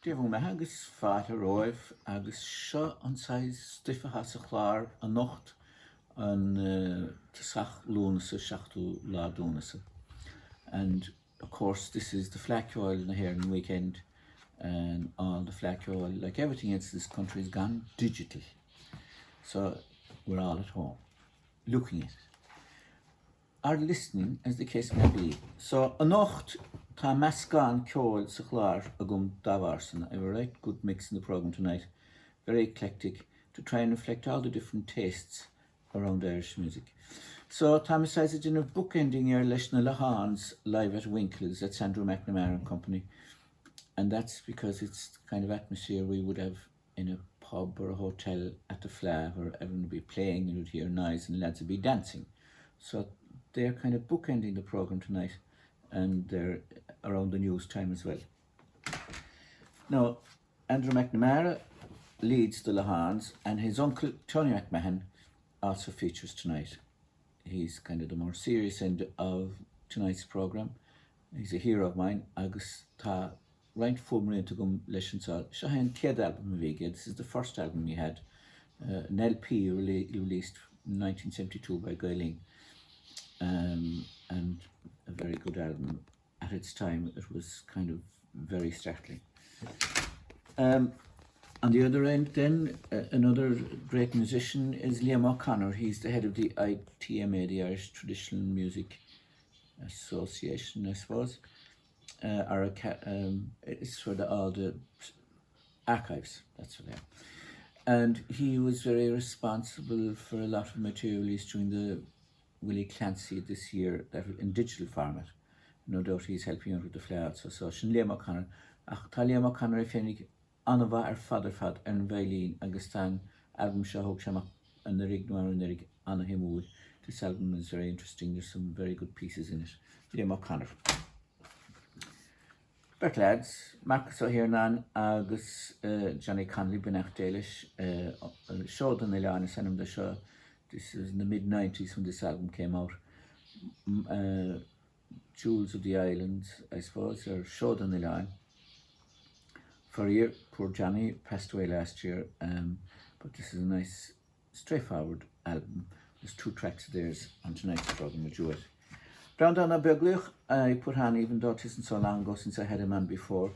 Déh me agus fat a roimh agus seo an sais stifa has a chláir a nocht an tasach lúnasa seachtú ládúnasa. And of course this is the flak oil in here in the weekend, and all the flak oil, like everything else in this country, is gone digital. So we're all at home looking at it, or listening as the case may be. So a nocht tá mescan ceol sa chláir a gum davarsan. I have a right good mix in the programme tonight, very eclectic, to try and reflect all the different tastes around Irish music. So Thomas says it in a bookending here, Leshna Lahan's live at Winkle's, that's Andrew McNamara and Company. And that's because it's the kind of atmosphere we would have in a pub or a hotel at the Fla, where everyone would be playing and you'd hear noise and lads would be dancing. So they're kind of bookending the programme tonight, and they're around the news time as well. Now, Andrew McNamara leads the Lahans, and his uncle Tony McMahon also features tonight. He's kind of the more serious end of tonight's programme. He's a hero of mine. Agus tá right fumrin to gum leis an sál. Seo hain tiad album a bhíige. This is the first album he had. An LP released in 1972 by Gailing. And a very good album. At its time, it was kind of very startling. On the other end then, another great musician is Liam O'Connor. He's the head of the ITMA, the Irish Traditional Music Association, I suppose. It's for all the archives, that's what they are. And he was very responsible for a lot of material released during the Willie Clancy this year, that in digital format. No doubt he's helping out with the Fly so Liam O'Connor. Ach tá Liam O'Connor I féinnig anava fad an bhailín agus tá album seo thug seach an rig nó an rig anna himúil. This album is very interesting. There's some very good pieces in it. Liam O'Connor. Bert lads, Marcus O'Hiernan agus Johnny Connolly Benach Dalish showed on the line sent him the show. This is in the mid-90s when this album came out. Jewels of the Islands, I suppose, or showed on the line. For a year, poor Johnny passed away last year, but this is a nice, straightforward album. There's 2 tracks of theirs on tonight's programme with Jewett. Brown down a Begluch, I put on, even though it isn't so long ago since I had him on before,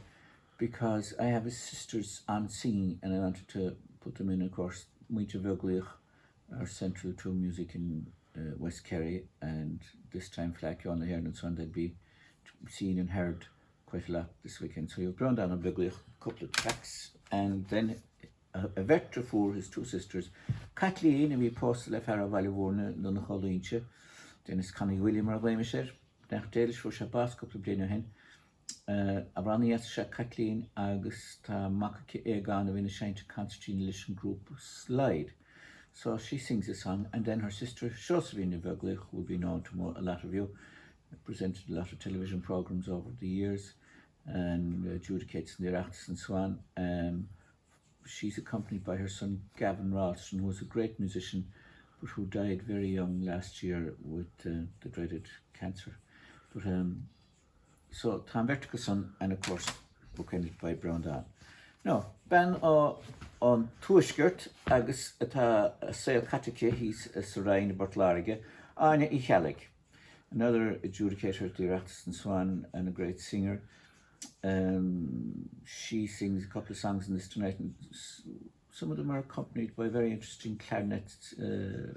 because I have his sisters on singing, and I wanted to put them in, of course. Muintir Begluch are central to music in West Kerry, and this time Flack on the Hair and so on, they'd be seen and heard quite a lot this weekend. So you've drawn down a big couple of tracks, and then a vector for his 2 sisters. Kathleen, and we posted left her Valley Warner, Luna Holinche, Dennis Connie William or Wemisher, nach Dalish for Shabbat, couple of Dana Hen. Abranias Sha Kathleen, August Makaki Egan, of in a shine to Constantine Lishon group Slide. So she sings a song, and then her sister, Josephine Verglich, will be known to a lot of you. Presented a lot of television programs over the years, and adjudicates in the acts and so on. She's accompanied by her son Gavin Ralston, who was a great musician, but who died very young last year with the dreaded cancer. But so Tom Verticason, and of course bookended by Brown Dawn. No, Ben on Tuaskert, agus atá Sail Catike, he's a Sarain Bertlarige, Anya Ichalig. Another adjudicator at the Iraqs and Swan, and a great singer. She sings a couple of songs in this tonight, and some of them are accompanied by very interesting clarinet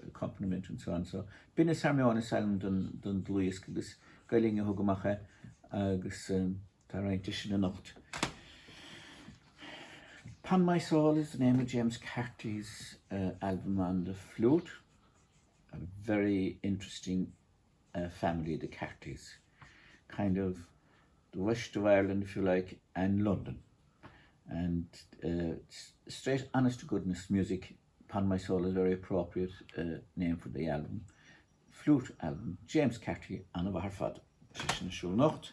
accompaniment and so on. So, Binas Harmiona Salem dun Luis agus Gailinga Hugamacha agus Tarain Tishin Anocht. Upon My Soul is the name of James Carty's album on the flute. A very interesting family, the Cartys, kind of the west of Ireland, if you like, and London. And straight, honest to goodness music. Upon My Soul is a very appropriate name for the album. Flute album, James Carty, Anna Varfad, Shishin Shul Nocht.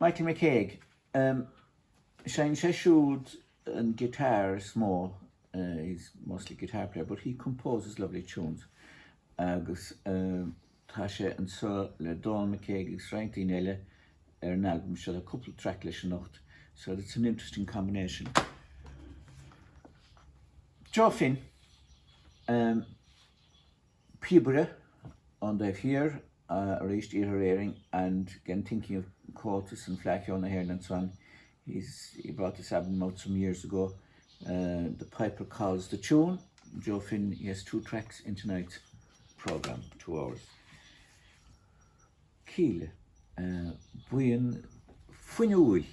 Michael McCaig, Shine Sheshud and guitar small, he's mostly guitar player, but he composes lovely tunes. Agus Tasha and so le Dawn McCaig is Frank Dinelle an album showed a couple of track leis nocht So that's an interesting combination. Joe Finn, Peterborough, on the here, reached hearing and again thinking of Cortus and Flacky on the hair and so on. He brought this album out some years ago. The Piper Calls the Tune. Joe Finn, he has 2 tracks in tonight's programme, 2 hours. Kiel, Buin Fuinul,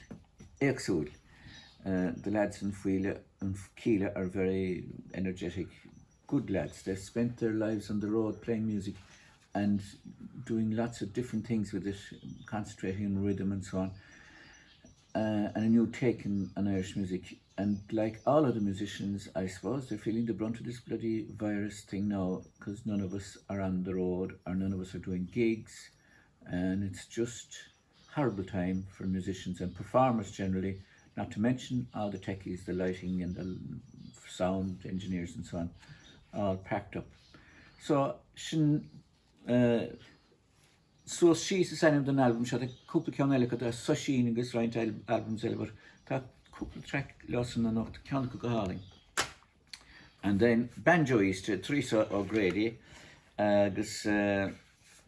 Exul. The lads in Kiel are very energetic, good lads. They've spent their lives on the road playing music and doing lots of different things with it, concentrating on rhythm and so on. And a new take on Irish music. And like all of the musicians, I suppose, they're feeling the brunt of this bloody virus thing now, because none of us are on the road or none of us are doing gigs. And it's just horrible time for musicians and performers generally, not to mention all the techies, the lighting and the sound engineers and so on, all packed up. So, so she's signing an album, she had a couple of canelica, the Sushin and this right album, but that couple of track lost in the note, Canonical Hauling. And then banjo Easter, Teresa O'Grady,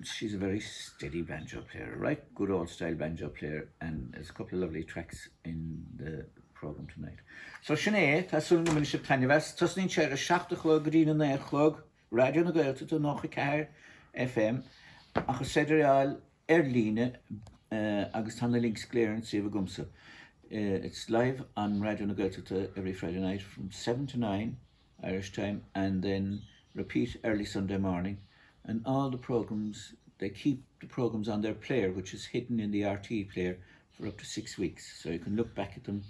she's a very steady banjo player, right? Good old style banjo player, and there's a couple of lovely tracks in the programme tonight. So Sinead, that's one of the Minister of Tanyavas, Tusnin Chair, a Shachta Chlog, Green and Air Chlog, Radio Nagailta to Nochikar FM, Ach Cedrial Erline, Agustan Links Clearance, Siva Gumsa. It's live on Radio Nagailta every Friday night from 7 to 9 Irish time, and then repeat early Sunday morning. And all the programmes, they keep the programmes on their player, which is hidden in the RT player, for up to 6 weeks. So you can look back at them,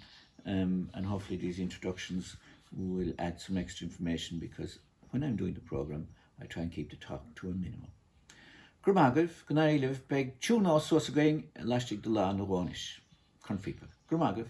and hopefully these introductions will add some extra information, because when I'm doing the programme, I try and keep the talk to a minimum. Grumagav, Ganailiv, Beg, Chuno, Sosagain, Lashtig the Law, Nogonish, Confipa. Grumagav.